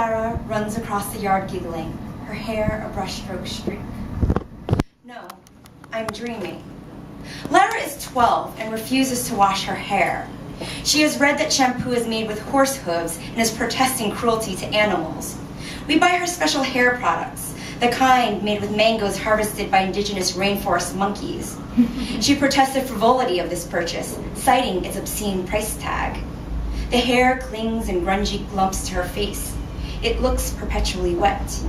Lara runs across the yard giggling, her hair a brushstroke streak. No, I'm dreaming. Lara is 12 and refuses to wash her hair. She has read that shampoo is made with horse hooves and is protesting cruelty to animals. We buy her special hair products, the kind made with mangoes harvested by indigenous rainforest monkeys. She protests the frivolity of this purchase, citing its obscene price tag. The hair clings in grungy lumps to her face. It looks perpetually wet.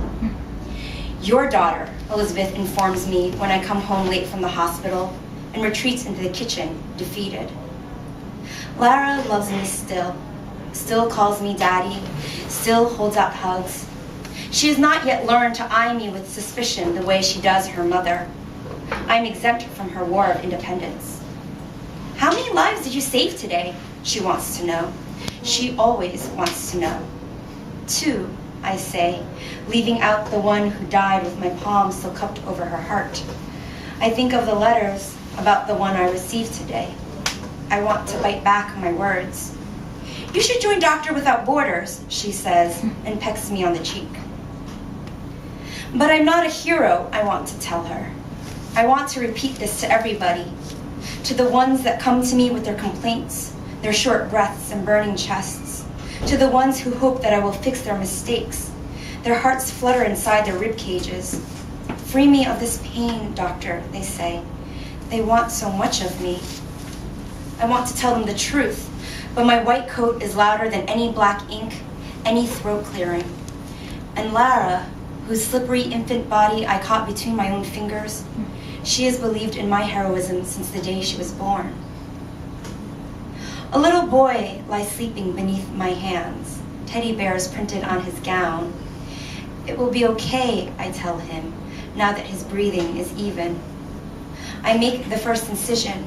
Your daughter, Elizabeth informs me when I come home late from the hospital and retreats into the kitchen, defeated. Lara loves me still calls me daddy, still holds out hugs. She has not yet learned to eye me with suspicion the way she does her mother. I'm exempt from her war of independence. How many lives did you save today? She wants to know. She always wants to know. 2, I say, leaving out the one who died with my palm still cupped over her heart. I think of the letters about the one I received today. I want to bite back my words. You should join Doctor Without Borders, she says, and pecks me on the cheek. But I'm not a hero, I want to tell her. I want to repeat this to everybody, to the ones that come to me with their complaints, their short breaths and burning chests, to the ones who hope that I will fix their mistakes. Their hearts flutter inside their rib cages. Free me of this pain, doctor, they say. They want so much of me. I want to tell them the truth, but my white coat is louder than any black ink, any throat clearing. And Lara, whose slippery infant body I caught between my own fingers, she has believed in my heroism since the day she was born. A little boy lies sleeping beneath my hands, teddy bears printed on his gown. It will be okay, I tell him, now that his breathing is even. I make the first incision.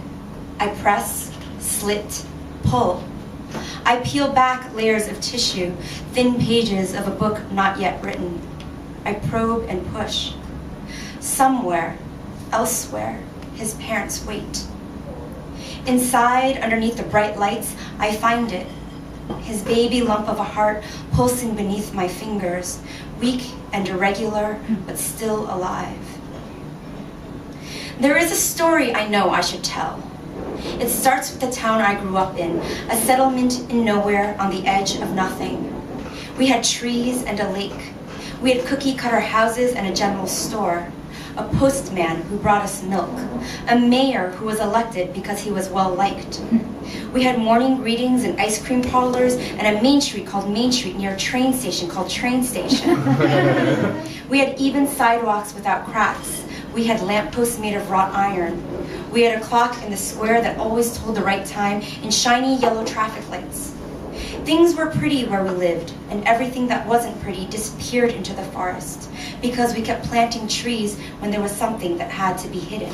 I press, slit, pull. I peel back layers of tissue, thin pages of a book not yet written. I probe and push. Somewhere, elsewhere, his parents wait. Inside, underneath the bright lights, I find it. His baby lump of a heart pulsing beneath my fingers, weak and irregular, but still alive. There is a story I know I should tell. It starts with the town I grew up in, a settlement in nowhere on the edge of nothing. We had trees and a lake. We had cookie-cutter houses and a general store, a postman who brought us milk, a mayor who was elected because he was well-liked. We had morning greetings and ice cream parlors and a main street called Main Street near a train station called Train Station. We had even sidewalks without cracks. We had lampposts made of wrought iron. We had a clock in the square that always told the right time and shiny yellow traffic lights. Things were pretty where we lived, and everything that wasn't pretty disappeared into the forest because we kept planting trees when there was something that had to be hidden.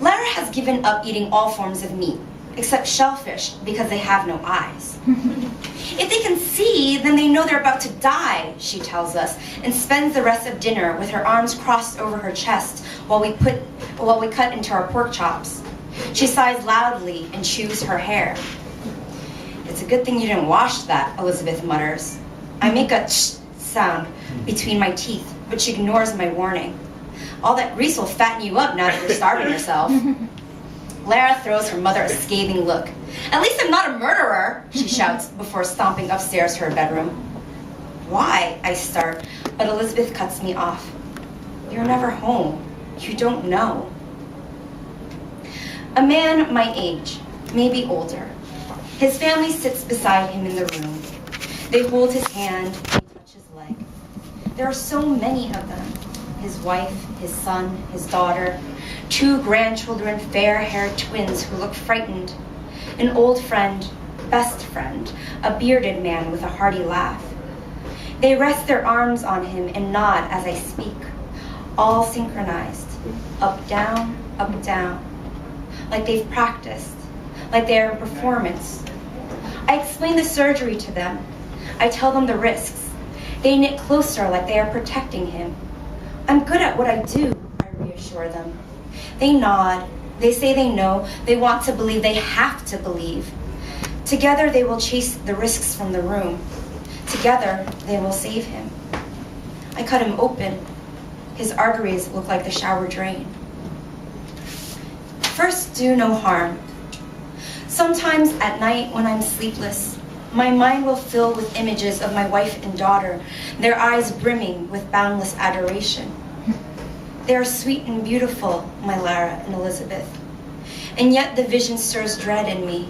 Lara has given up eating all forms of meat, except shellfish, because they have no eyes. If they can see, then they know they're about to die, she tells us, and spends the rest of dinner with her arms crossed over her chest while we cut into our pork chops. She sighs loudly and chews her hair. It's a good thing you didn't wash that, Elizabeth mutters. I make a ch sound between my teeth, but she ignores my warning. All that grease will fatten you up now that you're starving yourself. Lara throws her mother a scathing look. At least I'm not a murderer, she shouts before stomping upstairs to her bedroom. Why? I start, but Elizabeth cuts me off. You're never home. You don't know. A man my age, maybe older. His family sits beside him in the room. They hold his hand, they touch his leg. There are so many of them. His wife, his son, his daughter, 2 grandchildren, fair-haired twins who look frightened, an old friend, best friend, a bearded man with a hearty laugh. They rest their arms on him and nod as I speak, all synchronized, up, down, like they've practiced, like they're in performance. I explain the surgery to them. I tell them the risks. They knit closer like they are protecting him. I'm good at what I do, I reassure them. They nod. They say they know. They want to believe. They have to believe. Together they will chase the risks from the room. Together they will save him. I cut him open. His arteries look like the shower drain. First, do no harm. Sometimes at night when I'm sleepless, my mind will fill with images of my wife and daughter, their eyes brimming with boundless adoration. They are sweet and beautiful, my Lara and Elizabeth. And yet the vision stirs dread in me.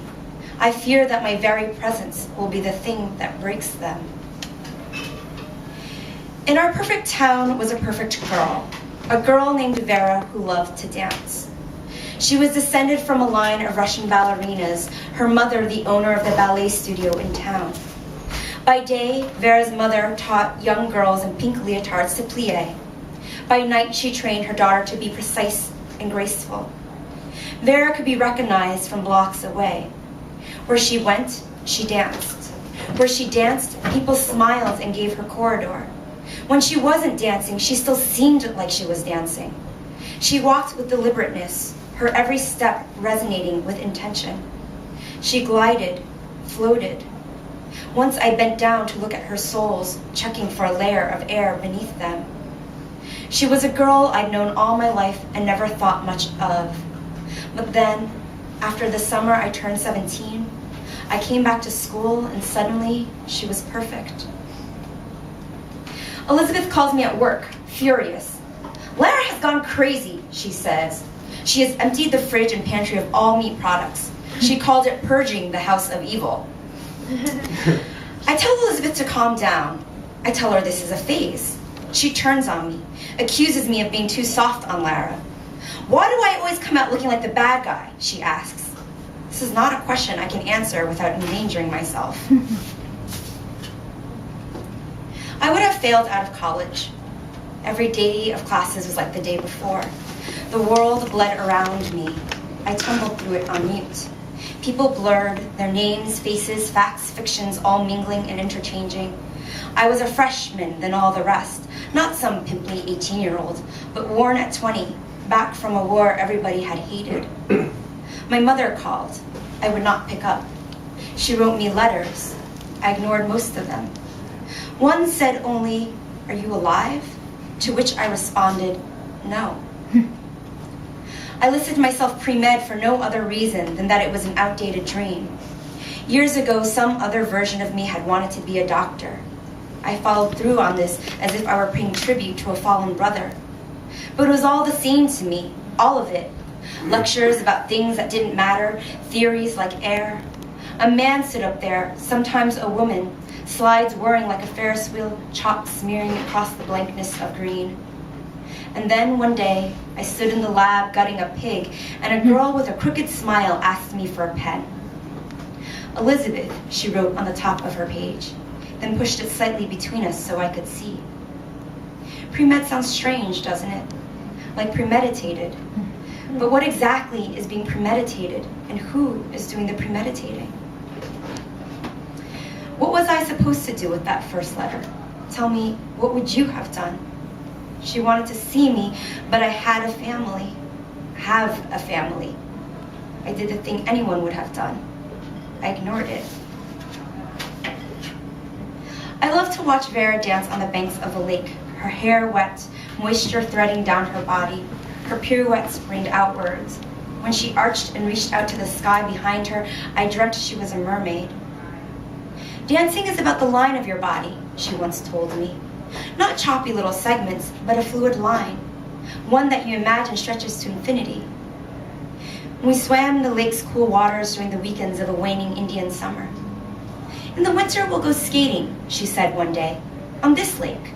I fear that my very presence will be the thing that breaks them. In our perfect town was a perfect a girl named Vera who loved to dance. She was descended from a line of Russian ballerinas, her mother the owner of the ballet studio in town. By day, Vera's mother taught young girls in pink leotards to plie. By night, she trained her daughter to be precise and graceful. Vera could be recognized from blocks away. Where she went, she danced. Where she danced, people smiled and gave her corridor. When she wasn't dancing, she still seemed like she was dancing. She walked with deliberateness, her every step resonating with intention. She glided, floated. Once I bent down to look at her soles, checking for a layer of air beneath them. She was a girl I'd known all my life and never thought much of. But then, after the summer I turned 17, I came back to school and suddenly she was perfect. Elizabeth calls me at work, furious. Lara has gone crazy, she says. She has emptied the fridge and pantry of all meat products. She called it purging the house of evil. I tell Elizabeth to calm down. I tell her this is a phase. She turns on me, accuses me of being too soft on Lara. Why do I always come out looking like the bad guy, she asks. This is not a question I can answer without endangering myself. I would have failed out of college. Every day of classes was like the day before. The world bled around me. I tumbled through it on mute. People blurred, their names, faces, facts, fictions, all mingling and interchanging. I was a freshman than all the rest, not some pimply 18-year-old, but worn at 20, back from a war everybody had hated. My mother called. I would not pick up. She wrote me letters. I ignored most of them. One said only, "Are you alive?" To which I responded, "No." I listed myself pre-med for no other reason than that it was an outdated dream. Years ago, some other version of me had wanted to be a doctor. I followed through on this as if I were paying tribute to a fallen brother. But it was all the same to me, all of it. Lectures about things that didn't matter, theories like air. A man stood up there, sometimes a woman, slides whirring like a Ferris wheel, chalk smearing across the blankness of green. And then one day, I stood in the lab gutting a pig, and a girl with a crooked smile asked me for a pen. Elizabeth, she wrote on the top of her page, then pushed it slightly between us so I could see. Pre-med sounds strange, doesn't it? Like premeditated. But what exactly is being premeditated, and who is doing the premeditating? What was I supposed to do with that first letter? Tell me, what would you have done? She wanted to see me, but I had a family. Have a family. I did the thing anyone would have done. I ignored it. I love to watch Vera dance on the banks of the lake, her hair wet, moisture threading down her body. Her pirouettes rained outwards. When she arched and reached out to the sky behind her, I dreamt she was a mermaid. Dancing is about the line of your body, she once told me. Not choppy little segments, but a fluid line, one that you imagine stretches to infinity. We swam the lake's cool waters during the weekends of a waning Indian summer. In the winter, we'll go skating, she said one day, on this lake.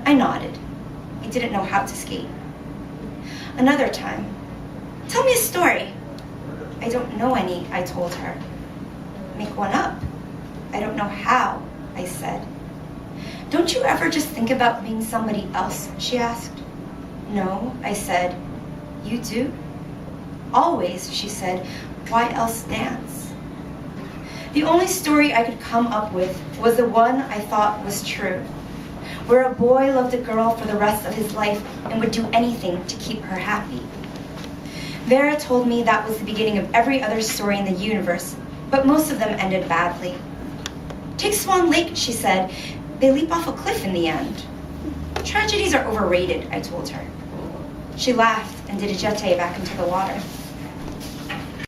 I nodded. I didn't know how to skate. Another time, tell me a story. I don't know any, I told her. Make one up. I don't know how, I said. Don't you ever just think about being somebody else, she asked. No, I said. You do? Always, she said. Why else dance? The only story I could come up with was the one I thought was true, where a boy loved a girl for the rest of his life and would do anything to keep her happy. Vera told me that was the beginning of every other story in the universe, but most of them ended badly. Take Swan Lake, she said. They leap off a cliff in the end. Tragedies are overrated, I told her. She laughed and did a jeté back into the water.